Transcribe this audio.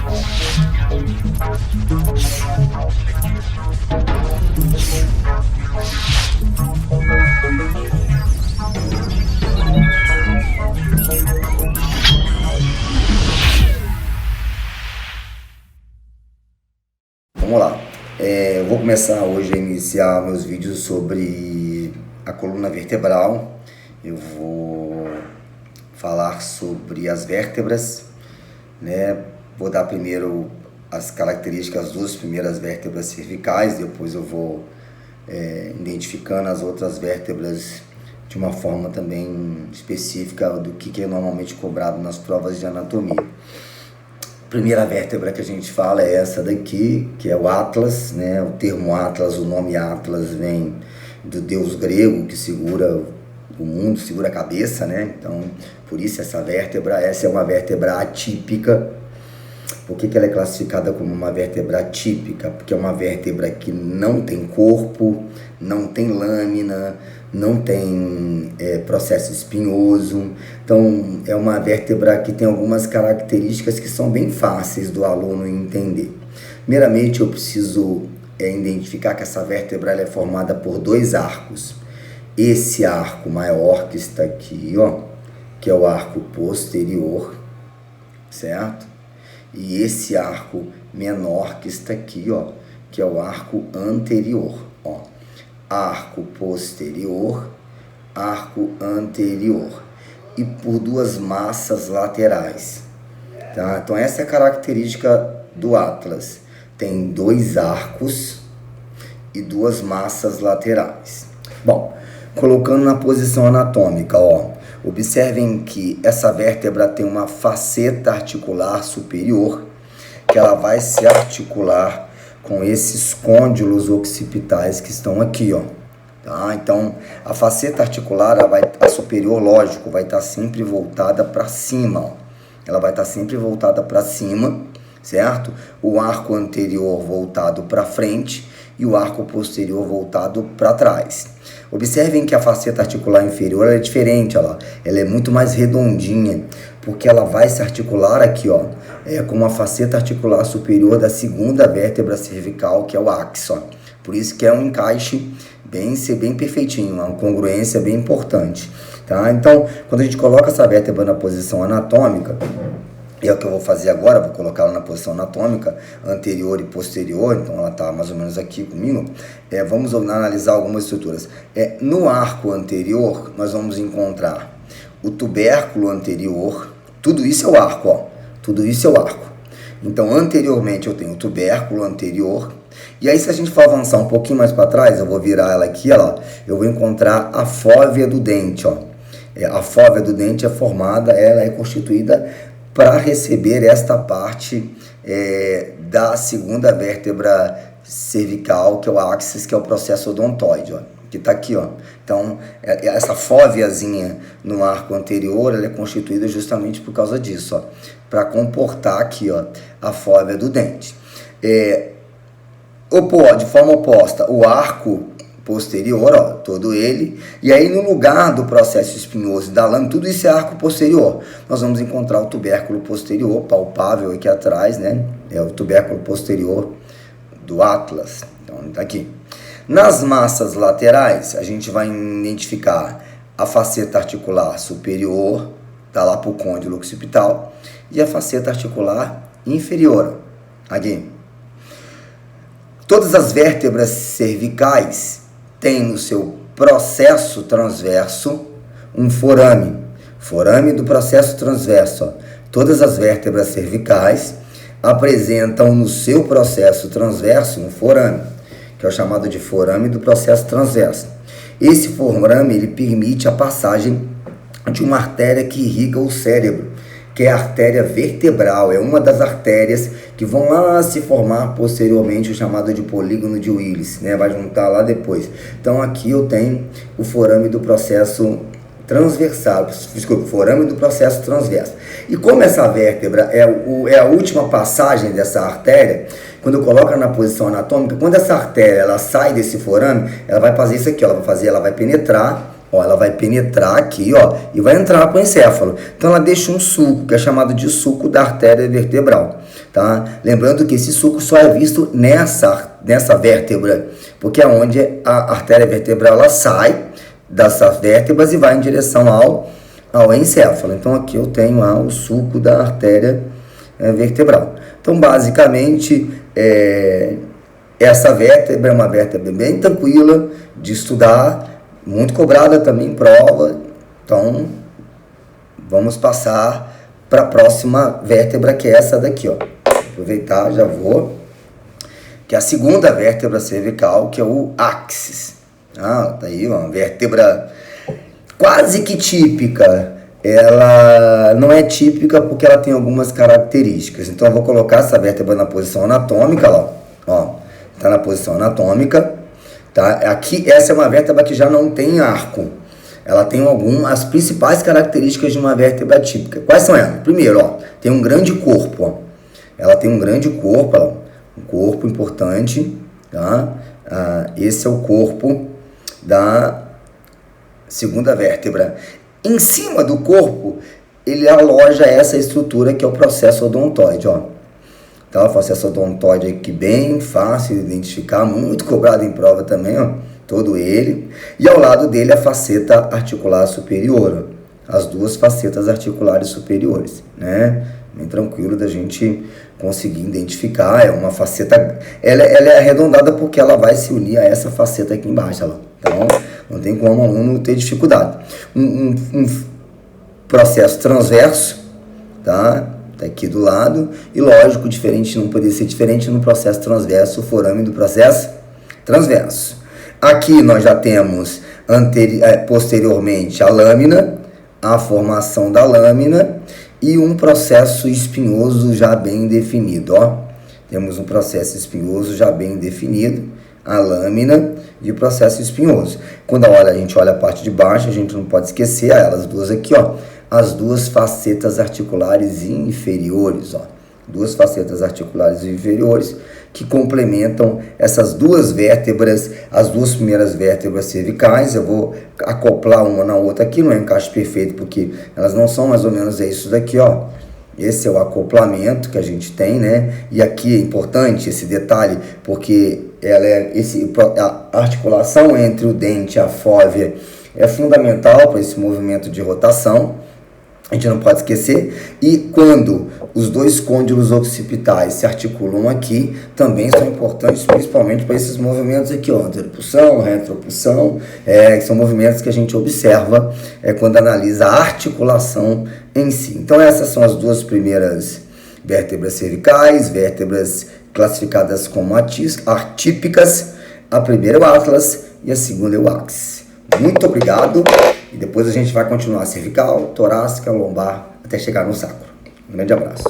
Vamos lá, eu vou começar hoje a iniciar meus vídeos sobre a coluna vertebral. Eu vou falar sobre as vértebras, né? Vou dar primeiro as características das duas primeiras vértebras cervicais, depois eu vou identificando as outras vértebras de uma forma também específica do que é normalmente cobrado nas provas de anatomia. Primeira vértebra que a gente fala é essa daqui, que é o Atlas, né? O termo Atlas, o nome Atlas vem do deus grego que segura o mundo, segura a cabeça, né? Então, por isso essa é uma vértebra atípica. Por que ela é classificada como uma vértebra atípica? Porque é uma vértebra que não tem corpo, não tem lâmina, não tem processo espinhoso. Então, é uma vértebra que tem algumas características que são bem fáceis do aluno entender. Primeiramente, eu preciso identificar que essa vértebra ela é formada por dois arcos. Esse arco maior que está aqui, ó, que é o arco posterior, certo? E esse arco menor que está aqui, ó, que é o arco anterior, ó. Arco posterior, arco anterior. E por duas massas laterais, tá? Então essa é a característica do Atlas. Tem dois arcos e duas massas laterais. Bom, colocando na posição anatômica, ó. Observem que essa vértebra tem uma faceta articular superior, que ela vai se articular com esses côndilos occipitais que estão aqui, ó. Tá? Então, a faceta articular, a superior, lógico, vai estar sempre voltada para cima, ó. Ela vai estar sempre voltada para cima, certo? O arco anterior voltado para frente e o arco posterior voltado para trás. Observem que a faceta articular inferior é diferente, ó, ela é muito mais redondinha, porque ela vai se articular aqui, ó, com a faceta articular superior da segunda vértebra cervical, que é o axon. Por isso que é um encaixe bem perfeitinho, uma congruência bem importante, tá? Então, quando a gente coloca essa vértebra na posição anatômica, é o que eu vou fazer agora, vou colocar ela na posição anatômica, anterior e posterior, então ela está mais ou menos aqui comigo. Vamos analisar algumas estruturas. No arco anterior, nós vamos encontrar o tubérculo anterior, tudo isso é o arco, ó, tudo isso é o arco. Então, anteriormente eu tenho o tubérculo anterior, e aí se a gente for avançar um pouquinho mais para trás, eu vou virar ela aqui, ó, eu vou encontrar a fóvea do dente, ó. A fóvea do dente é formada, ela é constituída para receber esta parte da segunda vértebra cervical, que é o axis, que é o processo odontoide, ó, que está aqui, ó. Então, essa fóveazinha no arco anterior, ela é constituída justamente por causa disso, ó, para comportar aqui, ó, a fóvea do dente. De forma oposta, o arco posterior, ó, todo ele, e aí no lugar do processo espinhoso da lâmina, tudo isso é arco posterior, nós vamos encontrar o tubérculo posterior, palpável aqui atrás, né, é o tubérculo posterior do Atlas, então tá aqui. Nas massas laterais, a gente vai identificar a faceta articular superior, tá lá pro côndilo occipital, e a faceta articular inferior, aqui. Todas as vértebras cervicais tem no seu processo transverso um forame do processo transverso, ó. Todas as vértebras cervicais apresentam no seu processo transverso um forame, que é o chamado de forame do processo transverso. Esse forame ele permite a passagem de uma artéria que irriga o cérebro, que é a artéria vertebral, é uma das artérias que vão lá se formar posteriormente, o chamado de polígono de Willis, né? Vai juntar lá depois. Então aqui eu tenho o forame do processo transversal, desculpa, forame do processo transverso. E como essa vértebra é a última passagem dessa artéria, quando eu coloco na posição anatômica, quando essa artéria ela sai desse forame, ela vai fazer isso aqui, ela vai penetrar Ó, ela vai penetrar aqui, ó, e vai entrar para o encéfalo. Então ela deixa um sulco, que é chamado de sulco da artéria vertebral, tá? Lembrando que esse sulco só é visto nessa vértebra, porque é onde a artéria vertebral ela sai dessas vértebras e vai em direção ao encéfalo. Então aqui eu tenho o sulco da artéria vertebral. Então basicamente essa vértebra é uma vértebra bem tranquila de estudar, muito cobrada também em prova. Então vamos passar para a próxima vértebra, que é essa daqui, ó. Aproveitar, já vou, que é a segunda vértebra cervical, que é o áxis. Tá aí uma vértebra quase que típica. Ela não é típica porque ela tem algumas características. Então eu vou colocar essa vértebra na posição anatômica, ó, tá na posição anatômica, tá? Aqui essa é uma vértebra que já não tem arco. Ela tem as principais características de uma vértebra típica. Quais são elas? Primeiro, ó, tem um grande corpo, ó. Ela tem um grande corpo, ó, um corpo importante, tá? Esse é o corpo da segunda vértebra. Em cima do corpo, ele aloja essa estrutura que é o processo odontoide, ó. Então, o processo odontoide aqui bem fácil de identificar, muito cobrado em prova também, ó, todo ele. E ao lado dele a faceta articular superior, ó, as duas facetas articulares superiores, né? Bem tranquilo da gente conseguir identificar. É uma faceta, ela é arredondada porque ela vai se unir a essa faceta aqui embaixo, ó. Então, não tem como o aluno ter dificuldade. Um processo transverso, tá? Tá aqui do lado. E lógico, diferente, não poderia ser diferente no processo transverso, o forame do processo transverso. Aqui nós já temos posteriormente a lâmina, a formação da lâmina e um processo espinhoso já bem definido, ó. Temos um processo espinhoso já bem definido, a lâmina e o processo espinhoso. Quando a gente olha a parte de baixo, a gente não pode esquecer elas duas aqui, ó, as duas facetas articulares inferiores, ó, duas facetas articulares inferiores que complementam essas duas vértebras, as duas primeiras vértebras cervicais. Eu vou acoplar uma na outra aqui, não é um encaixe perfeito porque elas não são mais ou menos isso daqui, ó. Esse é o acoplamento que a gente tem, né? E aqui é importante esse detalhe, porque a articulação entre o dente e a fóvea é fundamental para esse movimento de rotação. A gente não pode esquecer. E quando os dois côndilos occipitais se articulam aqui, também são importantes, principalmente para esses movimentos aqui, ó, anteropulsão, retropulsão, que são movimentos que a gente observa quando analisa a articulação em si. Então essas são as duas primeiras vértebras cervicais, vértebras classificadas como atípicas. A primeira é o atlas e a segunda é o axis. Muito obrigado. E depois a gente vai continuar cervical, torácica, lombar, até chegar no sacro. Um grande abraço.